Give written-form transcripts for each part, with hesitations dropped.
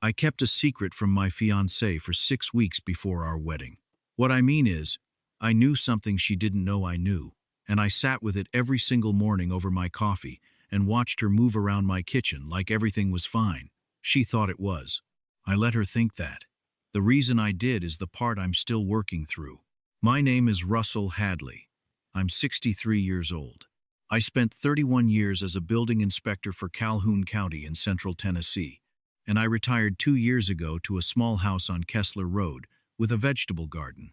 I kept a secret from my fiancée for 6 weeks before our wedding. What I mean is, I knew something she didn't know I knew, and I sat with it every single morning over my coffee and watched her move around my kitchen like everything was fine. She thought it was. I let her think that. The reason I did is the part I'm still working through. My name is Russell Hadley. I'm 63 years old. I spent 31 years as a building inspector for Calhoun County in central Tennessee, and I retired 2 years ago to a small house on Kessler Road with a vegetable garden.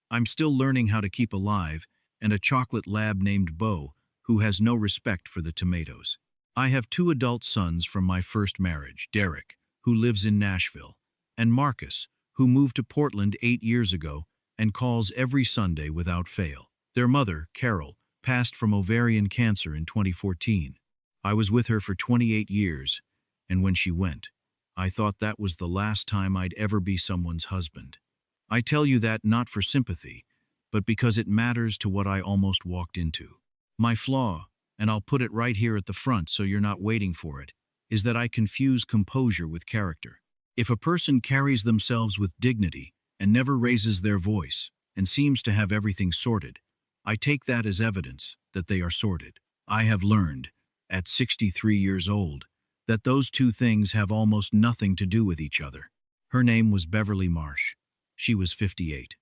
I'm still learning how to keep alive, and a chocolate lab named Bo, who has no respect for the tomatoes. I have 2 adult sons from my first marriage, Derek, who lives in Nashville, and Marcus, who moved to Portland 8 years ago and calls every Sunday without fail. Their mother, Carol, passed from ovarian cancer in 2014. I was with her for 28 years, and when she went, I thought that was the last time I'd ever be someone's husband. I tell you that not for sympathy, but because it matters to what I almost walked into. My flaw, and I'll put it right here at the front so you're not waiting for it, is that I confuse composure with character. If a person carries themselves with dignity and never raises their voice and seems to have everything sorted, I take that as evidence that they are sorted. I have learned, at 63 years old, that those 2 things have almost nothing to do with each other. Her name was Beverly Marsh. She was 58.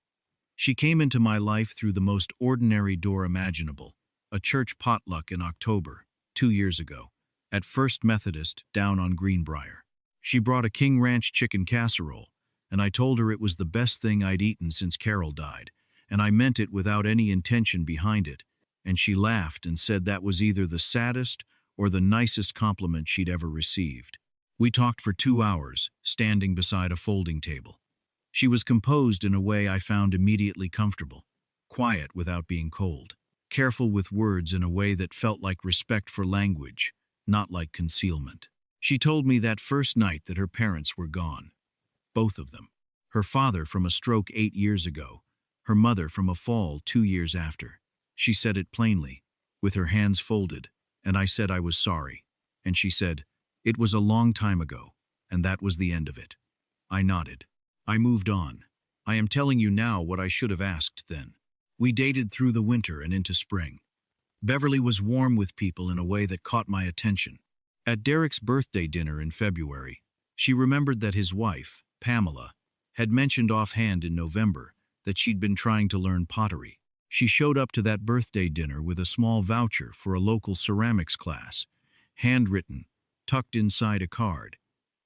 She came into my life through the most ordinary door imaginable, a church potluck in October, 2 years ago, at First Methodist down on Greenbrier. She brought a King Ranch chicken casserole, and I told her it was the best thing I'd eaten since Carol died, and I meant it without any intention behind it, and she laughed and said that was either the saddest or the nicest compliment she'd ever received. We talked for 2 hours, standing beside a folding table. She was composed in a way I found immediately comfortable, quiet without being cold, careful with words in a way that felt like respect for language, not like concealment. She told me that first night that her parents were gone. Both of them. Her father from a stroke 8 years ago, her mother from a fall 2 years after. She said it plainly, with her hands folded, and I said I was sorry. And she said, "It was a long time ago, and that was the end of it." I nodded. I moved on. I am telling you now what I should have asked then. We dated through the winter and into spring. Beverly was warm with people in a way that caught my attention. At Derek's birthday dinner in February, she remembered that his wife, Pamela, had mentioned offhand in November that she'd been trying to learn pottery. She showed up to that birthday dinner with a small voucher for a local ceramics class, handwritten, tucked inside a card.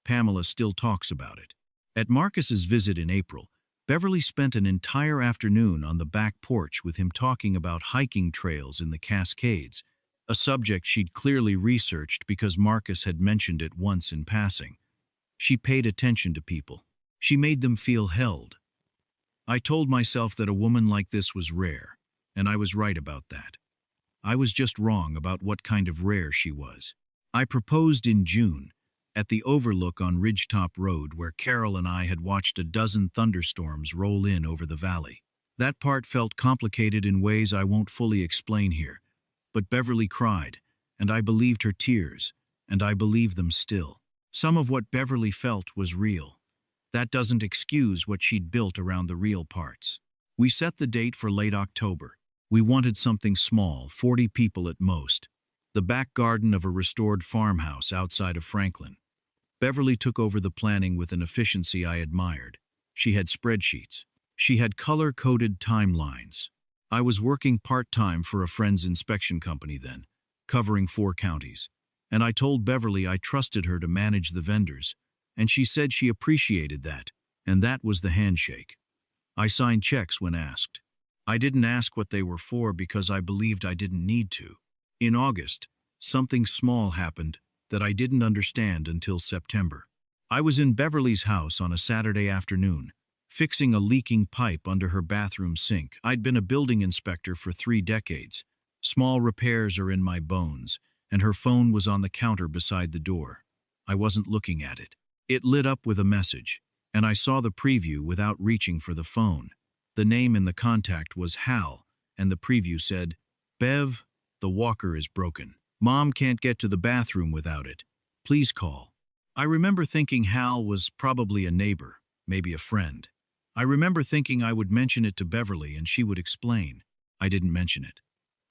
Pamela still talks about it. At Marcus's visit in April, Beverly spent an entire afternoon on the back porch with him talking about hiking trails in the Cascades, a subject she'd clearly researched because Marcus had mentioned it once in passing. She paid attention to people. She made them feel held. I told myself that a woman like this was rare, and I was right about that. I was just wrong about what kind of rare she was. I proposed in June, at the overlook on Ridgetop Road where Carol and I had watched a dozen thunderstorms roll in over the valley. That part felt complicated in ways I won't fully explain here, but Beverly cried, and I believed her tears, and I believe them still. Some of what Beverly felt was real. That doesn't excuse what she'd built around the real parts. We set the date for late October. We wanted something small, 40 people at most. The back garden of a restored farmhouse outside of Franklin. Beverly took over the planning with an efficiency I admired. She had spreadsheets. She had color-coded timelines. I was working part-time for a friend's inspection company then, covering 4 counties, and I told Beverly I trusted her to manage the vendors, and she said she appreciated that, and that was the handshake. I signed checks when asked. I didn't ask what they were for because I believed I didn't need to. In August, something small happened that I didn't understand until September. I was in Beverly's house on a Saturday afternoon, fixing a leaking pipe under her bathroom sink. I'd been a building inspector for 3 decades. Small repairs are in my bones, and her phone was on the counter beside the door. I wasn't looking at it. It lit up with a message, and I saw the preview without reaching for the phone. The name in the contact was Hal, and the preview said, "Bev, the walker is broken. Mom can't get to the bathroom without it. Please call." I remember thinking Hal was probably a neighbor, maybe a friend. I remember thinking I would mention it to Beverly and she would explain. I didn't mention it.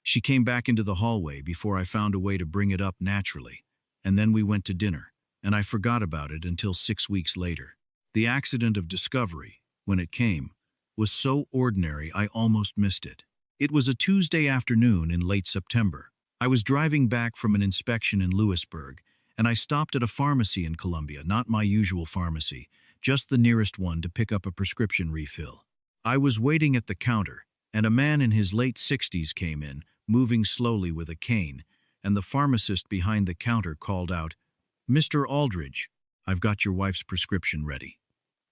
She came back into the hallway before I found a way to bring it up naturally, and then we went to dinner, and I forgot about it until 6 weeks later. The accident of discovery, when it came, was so ordinary I almost missed it. It was a Tuesday afternoon in late September. I was driving back from an inspection in Lewisburg, and I stopped at a pharmacy in Columbia, not my usual pharmacy, just the nearest one to pick up a prescription refill. I was waiting at the counter, and a man in his late 60s came in, moving slowly with a cane, and the pharmacist behind the counter called out, "Mr. Aldridge, I've got your wife's prescription ready."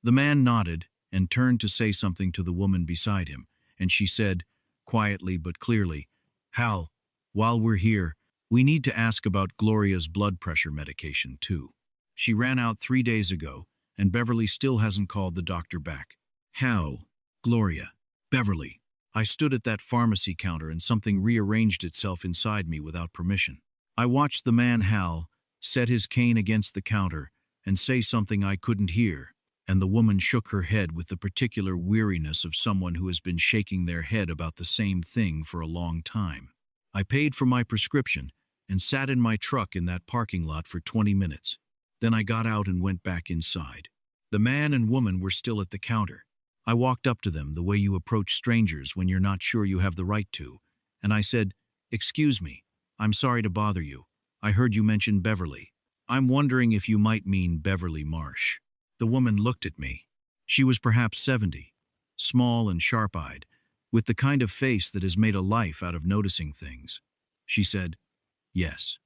The man nodded and turned to say something to the woman beside him, and she said, quietly but clearly, "Hal, while we're here, we need to ask about Gloria's blood pressure medication, too. She ran out 3 days ago, and Beverly still hasn't called the doctor back." Hal, Gloria, Beverly. I stood at that pharmacy counter and something rearranged itself inside me without permission. I watched the man, Hal, set his cane against the counter and say something I couldn't hear, and the woman shook her head with the particular weariness of someone who has been shaking their head about the same thing for a long time. I paid for my prescription and sat in my truck in that parking lot for 20 minutes. Then I got out and went back inside. The man and woman were still at the counter. I walked up to them the way you approach strangers when you're not sure you have the right to, and I said, "Excuse me, I'm sorry to bother you. I heard you mention Beverly. I'm wondering if you might mean Beverly Marsh." The woman looked at me. She was perhaps 70, small and sharp-eyed, with the kind of face that has made a life out of noticing things. She said, "Yes.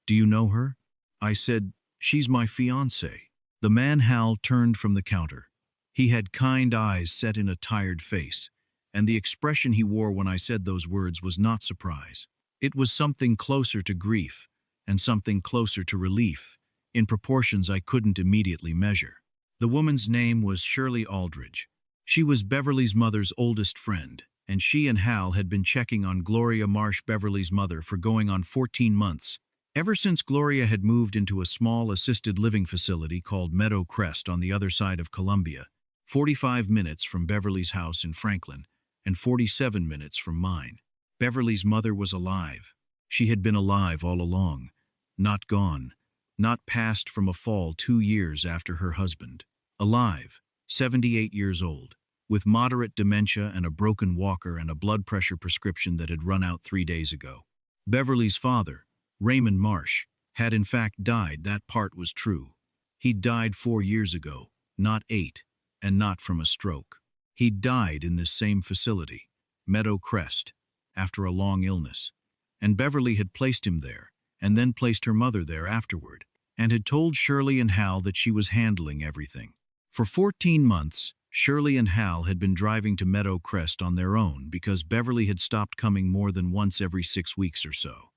Do you know her?" I said, "She's my fiancée." The man, Hal, turned from the counter. He had kind eyes set in a tired face, and the expression he wore when I said those words was not surprise. It was something closer to grief and something closer to relief, in proportions I couldn't immediately measure. The woman's name was Shirley Aldridge. She was Beverly's mother's oldest friend, and she and Hal had been checking on Gloria Marsh, Beverly's mother, for going on 14 months. Ever since Gloria had moved into a small assisted living facility called Meadow Crest on the other side of Columbia, 45 minutes from Beverly's house in Franklin, and 47 minutes from mine. Beverly's mother was alive. She had been alive all along, not gone, not passed from a fall 2 years after her husband. Alive, 78 years old, with moderate dementia and a broken walker and a blood pressure prescription that had run out 3 days ago. Beverly's father, Raymond Marsh, had in fact died. That part was true. He'd died 4 years ago, not 8, and not from a stroke. He'd died in this same facility, Meadow Crest, after a long illness, and Beverly had placed him there, and then placed her mother there afterward, and had told Shirley and Hal that she was handling everything. For 14 months, Shirley and Hal had been driving to Meadow Crest on their own because Beverly had stopped coming more than once every 6 weeks or so.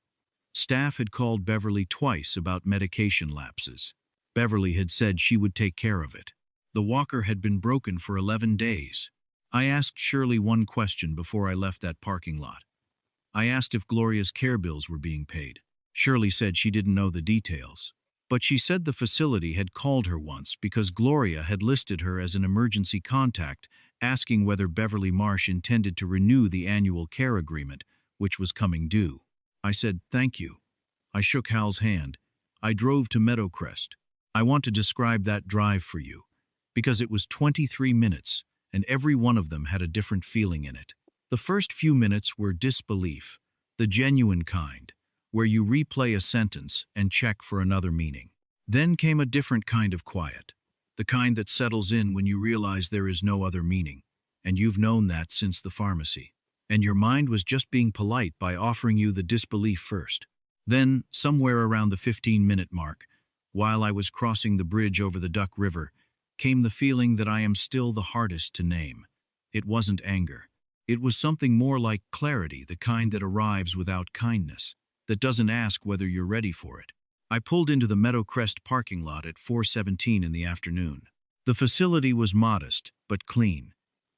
Staff had called Beverly twice about medication lapses. Beverly had said she would take care of it. The walker had been broken for 11 days. I asked Shirley one question before I left that parking lot. I asked if Gloria's care bills were being paid. Shirley said she didn't know the details. But she said the facility had called her once because Gloria had listed her as an emergency contact, asking whether Beverly Marsh intended to renew the annual care agreement, which was coming due. I said, "Thank you." I shook Hal's hand. I drove to Meadow Crest. I want to describe that drive for you, because it was 23 minutes, and every one of them had a different feeling in it. The first few minutes were disbelief, the genuine kind, where you replay a sentence and check for another meaning. Then came a different kind of quiet, the kind that settles in when you realize there is no other meaning, and you've known that since the pharmacy, and your mind was just being polite by offering you the disbelief first. Then, somewhere around the 15-minute mark, while I was crossing the bridge over the Duck River, came the feeling that I am still the hardest to name. It wasn't anger. It was something more like clarity, the kind that arrives without kindness, that doesn't ask whether you're ready for it. I pulled into the Meadow Crest parking lot at 4:17 in the afternoon. The facility was modest, but clean.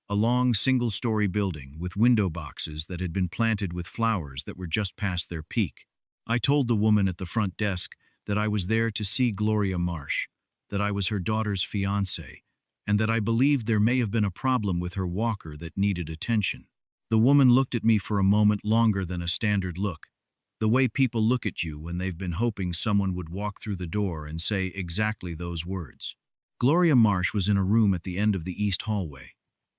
A long single-story building with window boxes that had been planted with flowers that were just past their peak. I told the woman at the front desk that I was there to see Gloria Marsh, that I was her daughter's fiancé, and that I believed there may have been a problem with her walker that needed attention. The woman looked at me for a moment longer than a standard look, the way people look at you when they've been hoping someone would walk through the door and say exactly those words. Gloria Marsh was in a room at the end of the east hallway.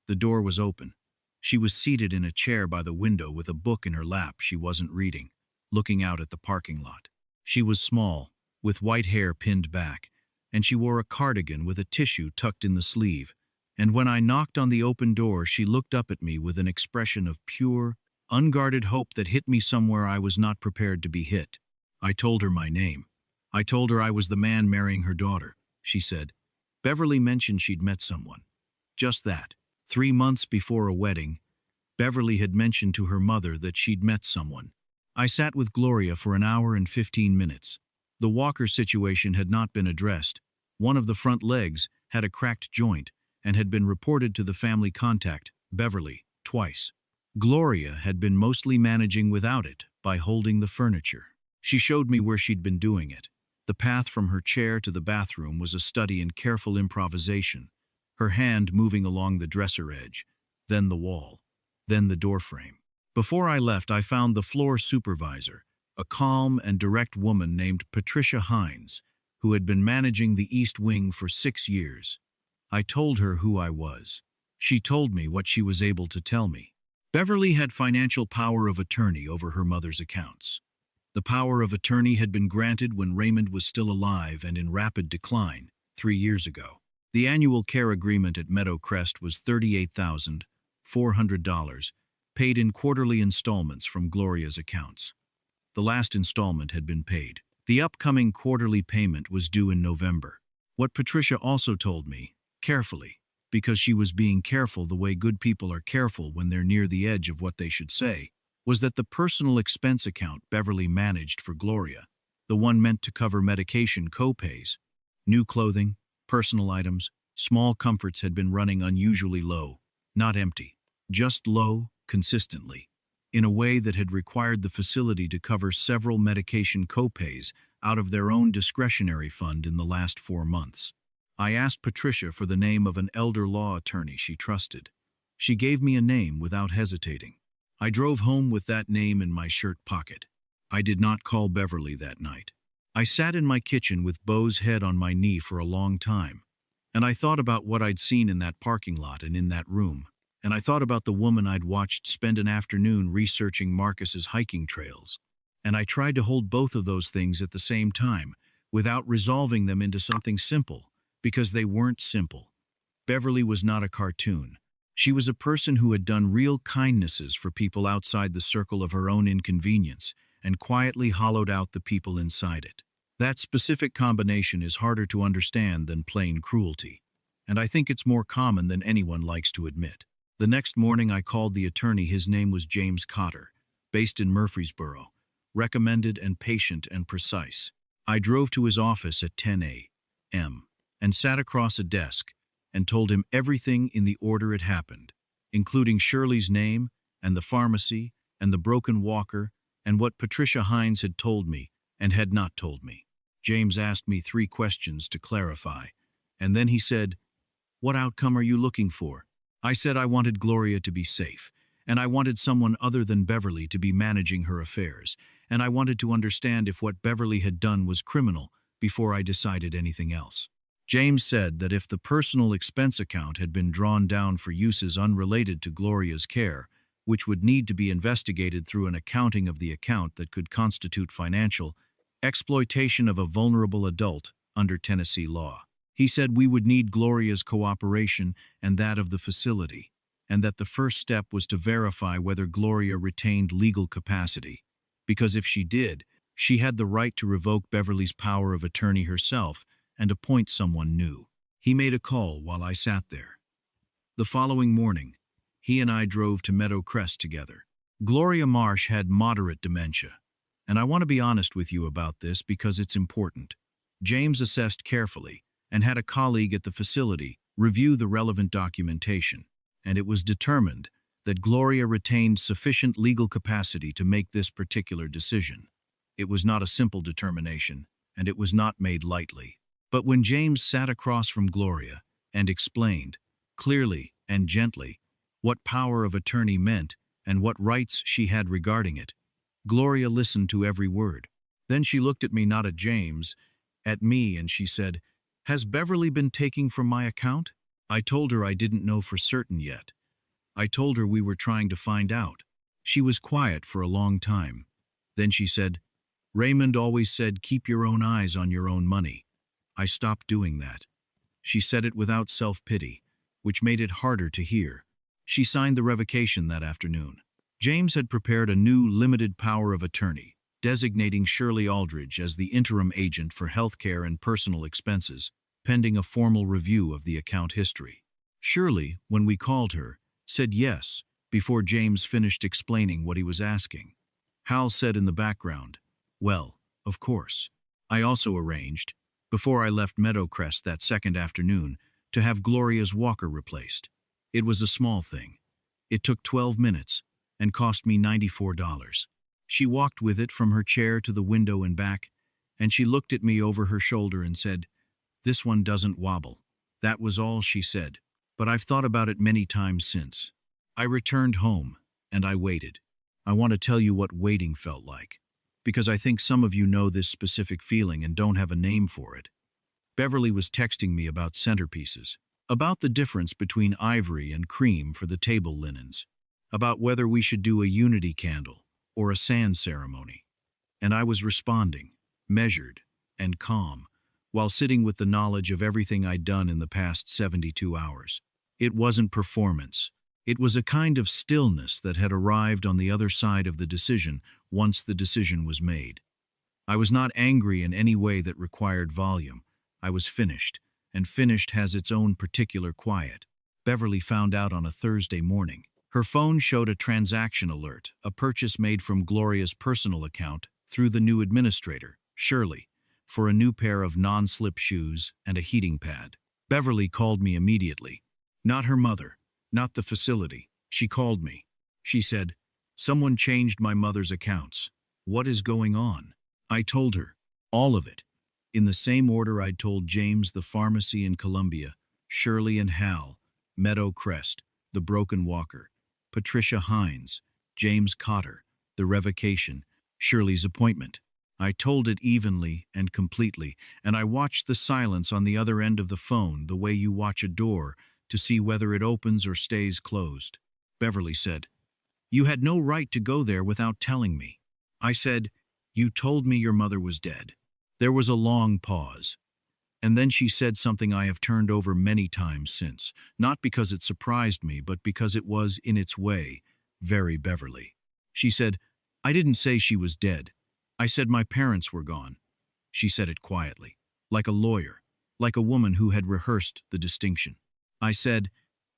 The door was open. She was seated in a chair by the window with a book in her lap she wasn't reading, looking out at the parking lot. She was small, with white hair pinned back, and she wore a cardigan with a tissue tucked in the sleeve. And when I knocked on the open door, she looked up at me with an expression of pure, unguarded hope that hit me somewhere I was not prepared to be hit. I told her my name. I told her I was the man marrying her daughter. She said, Beverly mentioned she'd met someone. Just that. 3 months before a wedding, Beverly had mentioned to her mother that she'd met someone. I sat with Gloria for an hour and 15 minutes. The walker situation had not been addressed. One of the front legs had a cracked joint and had been reported to the family contact, Beverly, twice. Gloria had been mostly managing without it by holding the furniture. She showed me where she'd been doing it. The path from her chair to the bathroom was a study in careful improvisation, her hand moving along the dresser edge, then the wall, then the doorframe. Before I left, I found the floor supervisor, a calm and direct woman named Patricia Hines, who had been managing the East Wing for 6 years. I told her who I was. She told me what she was able to tell me. Beverly had financial power of attorney over her mother's accounts. The power of attorney had been granted when Raymond was still alive and in rapid decline, 3 years ago. The annual care agreement at Meadow Crest was $38,400, paid in quarterly installments from Gloria's accounts. The last installment had been paid. The upcoming quarterly payment was due in November. What Patricia also told me, carefully, because she was being careful the way good people are careful when they're near the edge of what they should say, was that the personal expense account Beverly managed for Gloria, the one meant to cover medication co-pays, new clothing, personal items, small comforts, had been running unusually low, not empty, just low, consistently, in a way that had required the facility to cover several medication co-pays out of their own discretionary fund in the last 4 months. I asked Patricia for the name of an elder law attorney she trusted. She gave me a name without hesitating. I drove home with that name in my shirt pocket. I did not call Beverly that night. I sat in my kitchen with Beau's head on my knee for a long time, and I thought about what I'd seen in that parking lot and in that room, and I thought about the woman I'd watched spend an afternoon researching Marcus's hiking trails, and I tried to hold both of those things at the same time, without resolving them into something simple, because they weren't simple. Beverly was not a cartoon. She was a person who had done real kindnesses for people outside the circle of her own inconvenience, and quietly hollowed out the people inside it. That specific combination is harder to understand than plain cruelty, and I think it's more common than anyone likes to admit. The next morning I called the attorney. His name was James Cotter, based in Murfreesboro, recommended and patient and precise. I drove to his office at 10 a.m. and sat across a desk and told him everything in the order it happened, including Shirley's name and the pharmacy and the broken walker and what Patricia Hines had told me and had not told me. James asked me 3 questions to clarify, and then he said, "What outcome are you looking for?" I said I wanted Gloria to be safe, and I wanted someone other than Beverly to be managing her affairs, and I wanted to understand if what Beverly had done was criminal before I decided anything else. James said that if the personal expense account had been drawn down for uses unrelated to Gloria's care, which would need to be investigated through an accounting of the account that could constitute financial exploitation of a vulnerable adult under Tennessee law. He said we would need Gloria's cooperation and that of the facility, and that the first step was to verify whether Gloria retained legal capacity, because if she did, she had the right to revoke Beverly's power of attorney herself and appoint someone new. He made a call while I sat there. The following morning, he and I drove to Meadow Crest together. Gloria Marsh had moderate dementia, and I want to be honest with you about this because it's important. James assessed carefully and had a colleague at the facility review the relevant documentation, and it was determined that Gloria retained sufficient legal capacity to make this particular decision. It was not a simple determination, and it was not made lightly. But when James sat across from Gloria and explained, clearly and gently, what power of attorney meant and what rights she had regarding it, Gloria listened to every word. Then she looked at me, not at James, at me, and she said, "Has Beverly been taking from my account?" I told her I didn't know for certain yet. I told her we were trying to find out. She was quiet for a long time. Then she said, "Raymond always said keep your own eyes on your own money. I stopped doing that." She said it without self-pity, which made it harder to hear. She signed the revocation that afternoon. James had prepared a new limited power of attorney, designating Shirley Aldridge as the interim agent for healthcare and personal expenses, pending a formal review of the account history. Shirley, when we called her, said yes before James finished explaining what he was asking. Hal said in the background, "Well, of course." I also arranged, before I left Meadowcrest that second afternoon, to have Gloria's walker replaced. It was a small thing. It took 12 minutes and cost me $94. She walked with it from her chair to the window and back, and she looked at me over her shoulder and said, "This one doesn't wobble." That was all she said, but I've thought about it many times since. I returned home, and I waited. I want to tell you what waiting felt like, because I think some of you know this specific feeling and don't have a name for it. Beverly was texting me about centerpieces, about the difference between ivory and cream for the table linens, about whether we should do a unity candle or a sand ceremony. And I was responding, measured and calm, while sitting with the knowledge of everything I'd done in the past 72 hours. It wasn't performance. It was a kind of stillness that had arrived on the other side of the decision once the decision was made. I was not angry in any way that required volume. I was finished, and finished has its own particular quiet. Beverly found out on a Thursday morning. Her phone showed a transaction alert, a purchase made from Gloria's personal account through the new administrator, Shirley, for a new pair of non-slip shoes and a heating pad. Beverly called me immediately. Not her mother, not the facility. She called me. She said, "Someone changed my mother's accounts. What is going on?" I told her, all of it, in the same order I'd told James the pharmacy in Columbia, Shirley and Hal, Meadow Crest, the broken walker, Patricia Hines, James Cotter, the revocation, Shirley's appointment. I told it evenly and completely, and I watched the silence on the other end of the phone the way you watch a door to see whether it opens or stays closed. Beverly said, "You had no right to go there without telling me." I said, "You told me your mother was dead." There was a long pause, and then she said something I have turned over many times since, not because it surprised me, but because it was, in its way, very Beverly. She said, "I didn't say she was dead. I said my parents were gone." She said it quietly, like a lawyer, like a woman who had rehearsed the distinction. I said,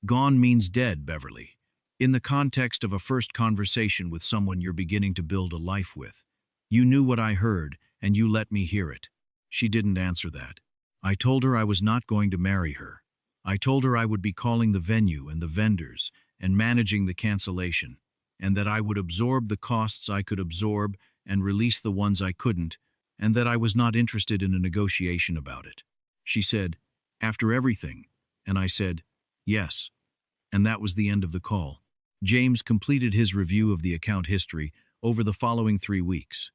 "Gone means dead, Beverly, in the context of a first conversation with someone you're beginning to build a life with. You knew what I heard, and you let me hear it." She didn't answer that. I told her I was not going to marry her. I told her I would be calling the venue and the vendors and managing the cancellation, and that I would absorb the costs I could absorb and release the ones I couldn't, and that I was not interested in a negotiation about it. She said, "After everything?" And I said, "Yes." And that was the end of the call. James completed his review of the account history over the following 3 weeks.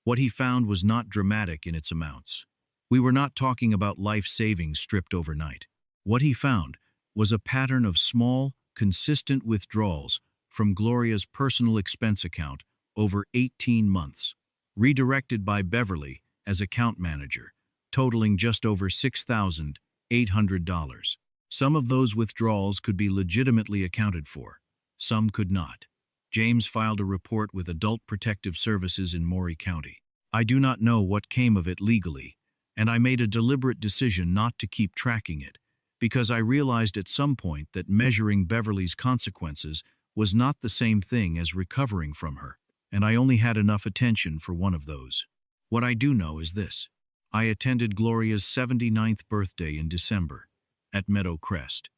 What he found was not dramatic in its amounts. We were not talking about life savings stripped overnight. What he found was a pattern of small, consistent withdrawals from Gloria's personal expense account over 18 months, redirected by Beverly as account manager, totaling just over $6,800. Some of those withdrawals could be legitimately accounted for. Some could not. James filed a report with Adult Protective Services in Maury County. I do not know what came of it legally, and I made a deliberate decision not to keep tracking it, because I realized at some point that measuring Beverly's consequences was not the same thing as recovering from her, and I only had enough attention for one of those. What I do know is this. I attended Gloria's 79th birthday in December at Meadow Crest.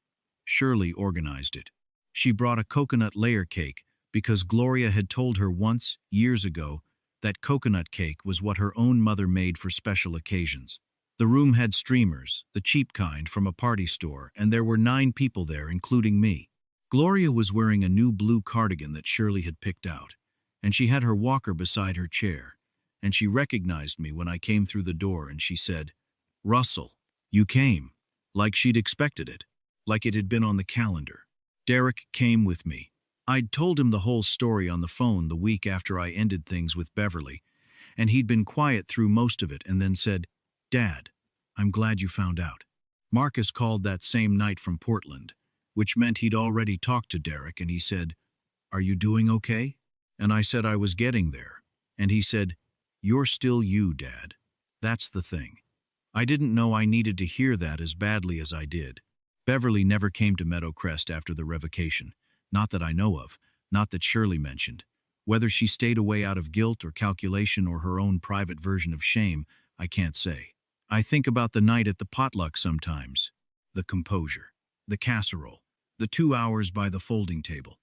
Shirley organized it. She brought a coconut layer cake because Gloria had told her once, years ago, that coconut cake was what her own mother made for special occasions. The room had streamers, the cheap kind from a party store, and there were 9 people there, including me. Gloria was wearing a new blue cardigan that Shirley had picked out, and she had her walker beside her chair, and she recognized me when I came through the door, and she said, "Russell, you came," like she'd expected it, like it had been on the calendar. Derek came with me. I'd told him the whole story on the phone the week after I ended things with Beverly, and he'd been quiet through most of it and then said, "Dad, I'm glad you found out." Marcus called that same night from Portland, which meant he'd already talked to Derek, and he said, "Are you doing okay?" And I said I was getting there, and he said, "You're still you, Dad. That's the thing." I didn't know I needed to hear that as badly as I did. Beverly never came to Meadowcrest after the revocation, not that I know of, not that Shirley mentioned. Whether she stayed away out of guilt or calculation or her own private version of shame, I can't say. I think about the night at the potluck sometimes. The composure, the casserole, the 2 hours by the folding table.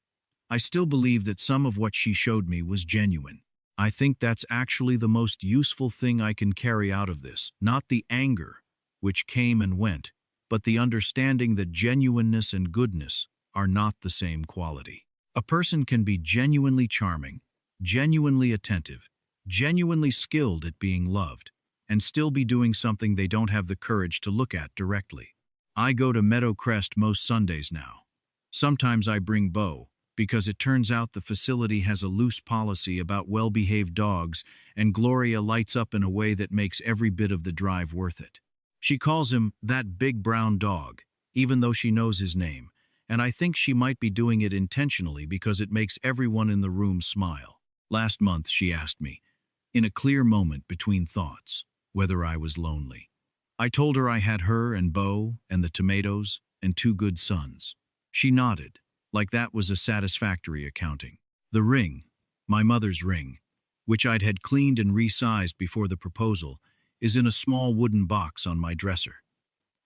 I still believe that some of what she showed me was genuine. I think that's actually the most useful thing I can carry out of this, not the anger, which came and went, but the understanding that genuineness and goodness are not the same quality. A person can be genuinely charming, genuinely attentive, genuinely skilled at being loved, and still be doing something they don't have the courage to look at directly. I go to Meadowcrest most Sundays now. Sometimes I bring Bo, because it turns out the facility has a loose policy about well-behaved dogs, and Gloria lights up in a way that makes every bit of the drive worth it. She calls him "that big brown dog," even though she knows his name, and I think she might be doing it intentionally because it makes everyone in the room smile. Last month she asked me, in a clear moment between thoughts, whether I was lonely. I told her I had her and Bo and the tomatoes and 2 good sons. She nodded, like that was a satisfactory accounting. The ring, my mother's ring, which I'd had cleaned and resized before the proposal, is in a small wooden box on my dresser.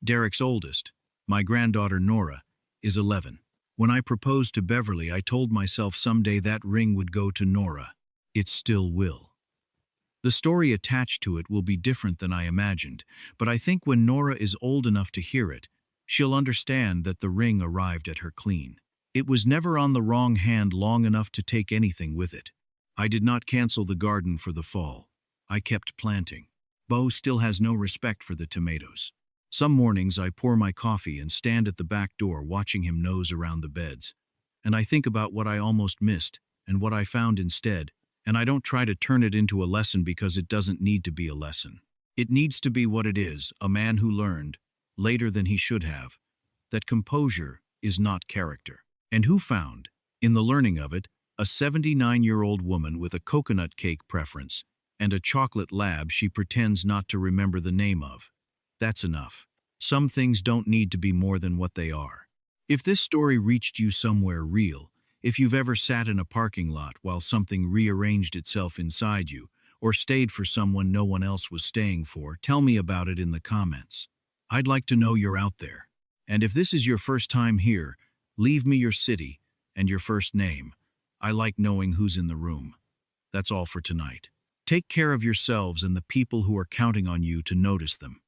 Derek's oldest, my granddaughter Nora, is 11. When I proposed to Beverly, I told myself someday that ring would go to Nora. It still will. The story attached to it will be different than I imagined, but I think when Nora is old enough to hear it, she'll understand that the ring arrived at her clean. It was never on the wrong hand long enough to take anything with it. I did not cancel the garden for the fall. I kept planting. Bo still has no respect for the tomatoes. Some mornings I pour my coffee and stand at the back door watching him nose around the beds. And I think about what I almost missed and what I found instead, and I don't try to turn it into a lesson because it doesn't need to be a lesson. It needs to be what it is, a man who learned, later than he should have, that composure is not character. And who found, in the learning of it, a 79-year-old woman with a coconut cake preference and a chocolate lab she pretends not to remember the name of. That's enough. Some things don't need to be more than what they are. If this story reached you somewhere real, if you've ever sat in a parking lot while something rearranged itself inside you, or stayed for someone no one else was staying for, tell me about it in the comments. I'd like to know you're out there. And if this is your first time here, leave me your city and your first name. I like knowing who's in the room. That's all for tonight. Take care of yourselves and the people who are counting on you to notice them.